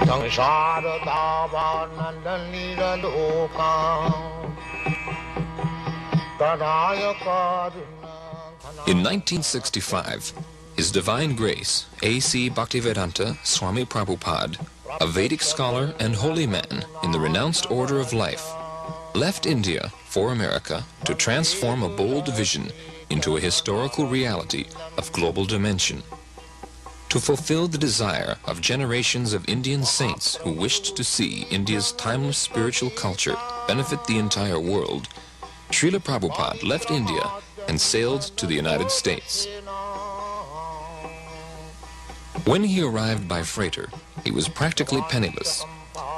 In 1965, His Divine Grace, A.C. Bhaktivedanta Swami Prabhupada, a Vedic scholar and holy man in the renounced order of life, left India for America to transform a bold vision into a historical reality of global dimension. To fulfill the desire of generations of Indian saints who wished to see India's timeless spiritual culture benefit the entire world, Srila Prabhupada left India and sailed to the United States. When he arrived by freighter, he was practically penniless,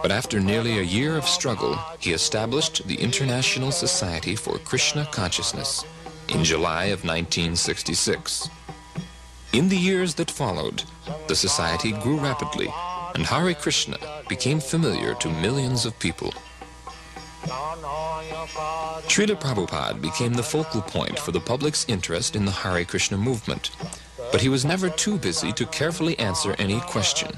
but after nearly a year of struggle, he established the International Society for Krishna Consciousness in July of 1966. In the years that followed, the society grew rapidly, and Hare Krishna became familiar to millions of people. Srila Prabhupada became the focal point for the public's interest in the Hare Krishna movement, but he was never too busy to carefully answer any question.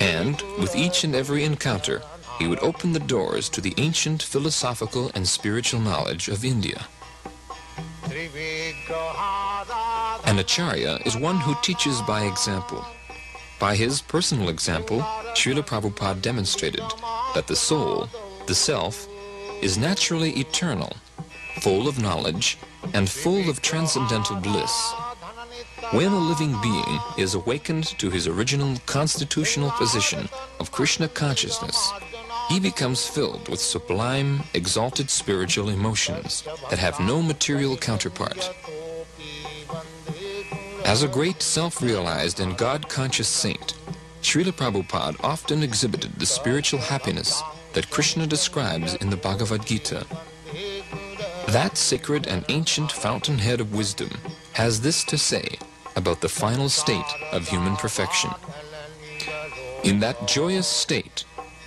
And with each and every encounter, he would open the doors to the ancient philosophical and spiritual knowledge of India. An acharya is one who teaches by example. By his personal example, Srila Prabhupada demonstrated that the soul, the self, is naturally eternal, full of knowledge, and full of transcendental bliss. When a living being is awakened to his original constitutional position of Krishna consciousness, he becomes filled with sublime, exalted spiritual emotions that have no material counterpart. As a great self-realized and God-conscious saint, Srila Prabhupada often exhibited the spiritual happiness that Krishna describes in the Bhagavad Gita. That sacred and ancient fountainhead of wisdom has this to say about the final state of human perfection. In that joyous state,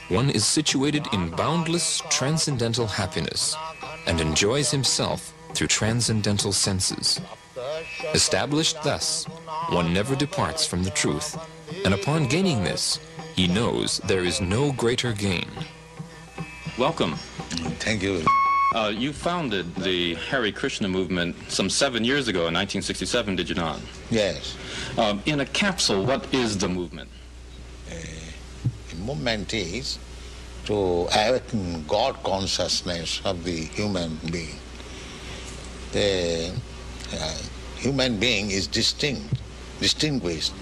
one is situated in boundless transcendental happiness and enjoys himself through transcendental senses. Established thus, one never departs from the truth, and upon gaining this, he knows there is no greater gain. Welcome. Thank you. You founded the Hare Krishna movement some 7 years ago in 1967, did you not? Yes. In a capsule, what is the movement? The movement is to awaken God consciousness of the human being. The human being is distinguished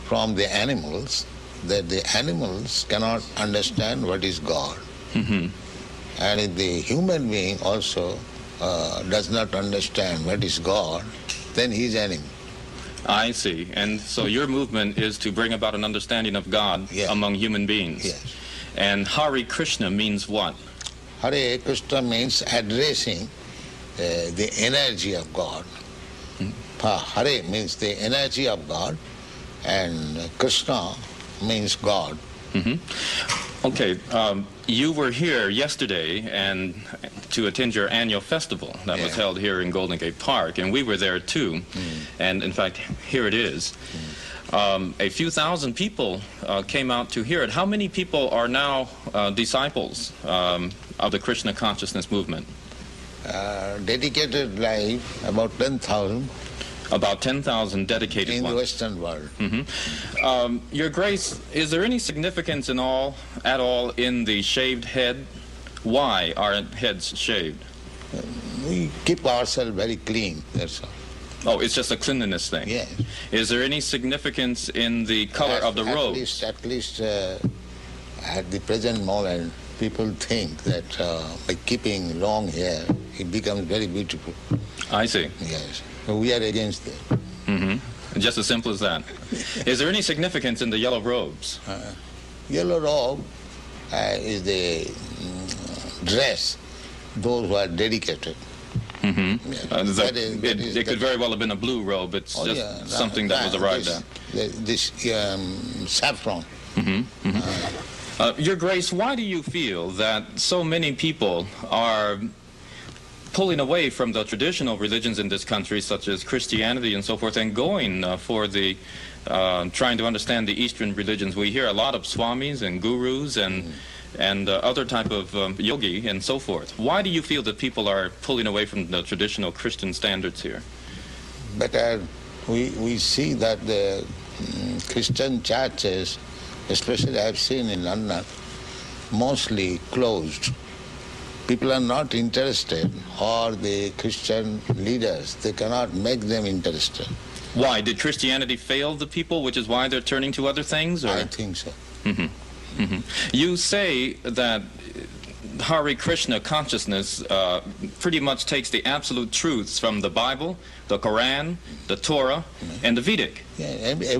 from the animals, that the animals cannot understand what is God. Mm-hmm. And if the human being also does not understand what is God, then he is animal. I see. And so your movement is to bring about an understanding of God among human beings. Yes. And Hare Krishna means what? Hare Krishna means addressing the energy of God. Hare means the energy of God, and Krishna means God. Mm-hmm. Okay, you were here yesterday and to attend your annual festival that was held here in Golden Gate Park, and we were there too. And in fact, here it is. A few thousand people came out to hear it. How many people are now disciples of the Krishna consciousness movement? Dedicated life, about 10,000. About 10,000 dedicated in ones. the Western world. Mm-hmm. Your Grace, is there any significance at all in the shaved head? Why are heads shaved? We keep ourselves very clean, that's all. Oh, it's just a cleanliness thing? Yes. Is there any significance in the color of the robes? At least at the present moment, people think that by keeping long hair, it becomes very beautiful. I see. Yes. So we are against that. Mm-hmm. Just as simple as that. Is there any significance in the yellow robes? Yellow robe is the dress, those who are dedicated. Mm-hmm. Yeah. It could very well have been a blue robe. It's just something that was arrived at. This saffron. Mm-hmm. Mm-hmm. Your Grace, why do you feel that so many people are pulling away from the traditional religions in this country, such as Christianity and so forth, and going for the trying to understand the Eastern religions. We hear a lot of swamis and gurus and other type of yogi and so forth. Why do you feel that people are pulling away from the traditional Christian standards here? But we see that the Christian churches, especially I've seen in London, mostly closed. People are not interested, or the Christian leaders, they cannot make them interested. Why? Did Christianity fail the people, which is why they're turning to other things? Or? I think so. You say that Hare Krishna consciousness pretty much takes the absolute truths from the Bible, the Quran, the Torah, and the Vedic. Yeah,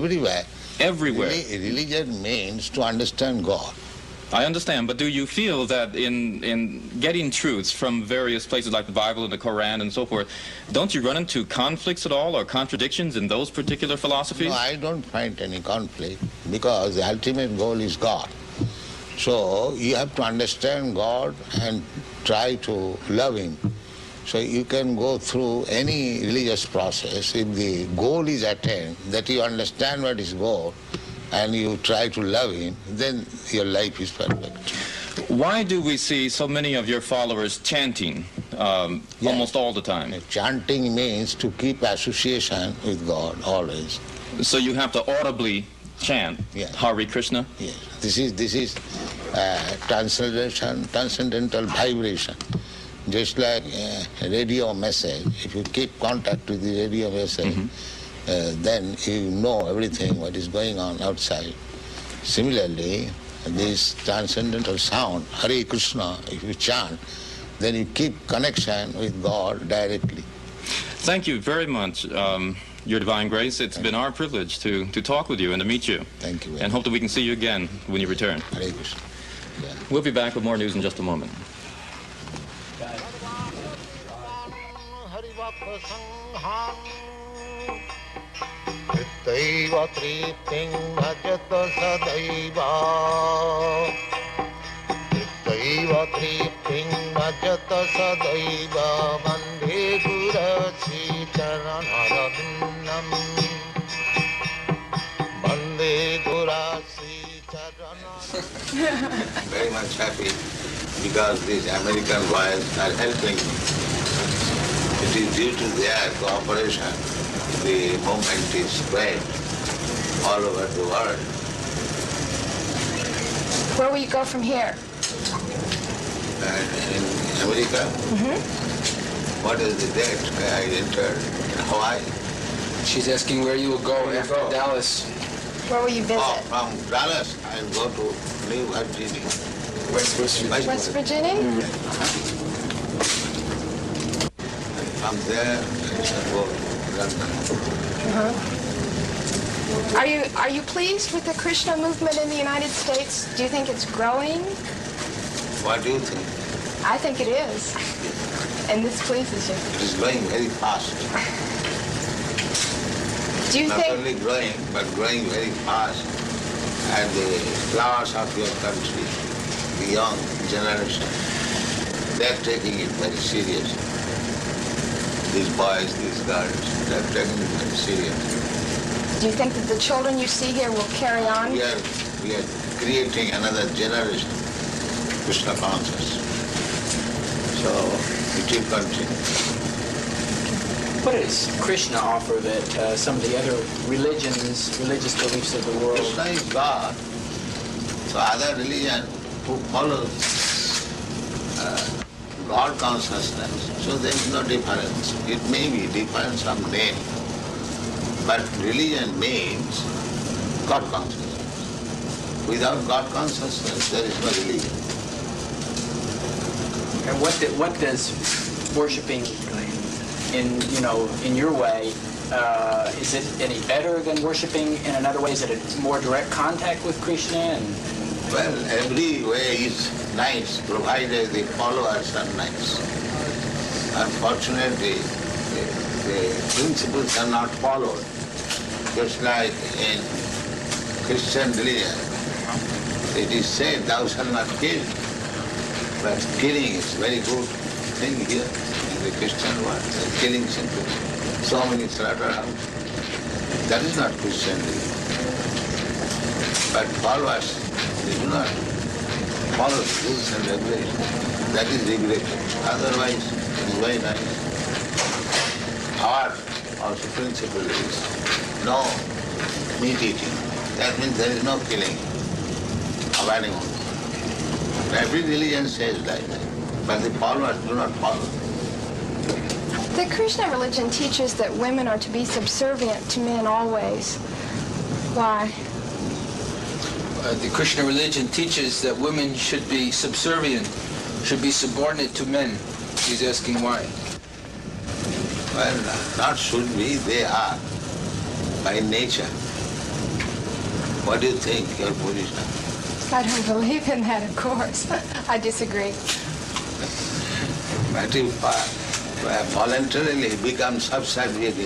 everywhere. Everywhere. Religion means to understand God. I understand, but do you feel that in getting truths from various places like the Bible and the Quran and so forth, don't you run into conflicts at all or contradictions in those particular philosophies? No, I don't find any conflict, because the ultimate goal is God. So you have to understand God and try to love Him. So you can go through any religious process. If the goal is attained, that you understand what is goal, and you try to love Him, then your life is perfect. Why do we see so many of your followers chanting almost all the time? Chanting means to keep association with God always. So you have to audibly chant Hare Krishna? Yes. This is transcendental vibration. Just like a radio message, if you keep contact with the radio message, then you know everything what is going on outside. Similarly, this transcendental sound, Hare Krishna, if you chant, then you keep connection with God directly. Thank you very much, Your Divine Grace. It's been our privilege to talk with you and to meet you. Thank you. And hope that we can see you again when you return. Hare Krishna. Yeah. We'll be back with more news in just a moment. Daiva tripting bhajata sadaiva. Daiva tripting bhajata sadaiva. Vande Gurasi charanaravinnam. Vande Gurasi charanaravinnam. Very much happy because these American boys are helping me. It is due to their cooperation the movement is spread all over the world. Where will you go from here? In America? What is the date I entered? In Hawaii? She's asking where you will go after Dallas. Where will you visit? Oh, from Dallas I'll go to New Virginia. West Virginia. West Virginia? From there I shall go to London. Are you pleased with the Krishna movement in the United States? Do you think it's growing? What do you think? I think it is. And this pleases you. It is growing very fast. Do you Not think... only growing, but growing very fast. And the flowers of your country, the young generation, they're taking it very seriously. These boys, these girls, they're taking it very seriously. Do you think that the children you see here will carry on? We are creating another generation, Krishna conscious. So it will continue. What does Krishna offer that some of the other religious beliefs of the world? Krishna is God. So other religion who follows God consciousness, so there is no difference. It may be different some name, but religion means God consciousness. Without God consciousness, there is no religion. And what does worshiping in your way, is it any better than worshiping in another way? Is it a more direct contact with Krishna? Well, every way is nice, provided the followers are nice. Unfortunately, the principles are not followed. Just like in Christian religion, it is said, thou shalt not kill. But killing is very good thing here in the Christian one, killing simple. So many slaughterhouses. That is not Christianity. But followers, they do not follow rules and regulations. That is regretted. Otherwise, it's very nice. Our also principle is no meat eating. That means there is no killing of animals. Every religion says like that, but the followers do not follow. The Krishna religion teaches that women are to be subservient to men always. Why? The Krishna religion teaches that women should be subservient, should be subordinate to men. He's asking why. Well, not should be, they are, by nature. What do you think, your position? I don't believe in that, of course. I disagree. But if voluntarily become subservient,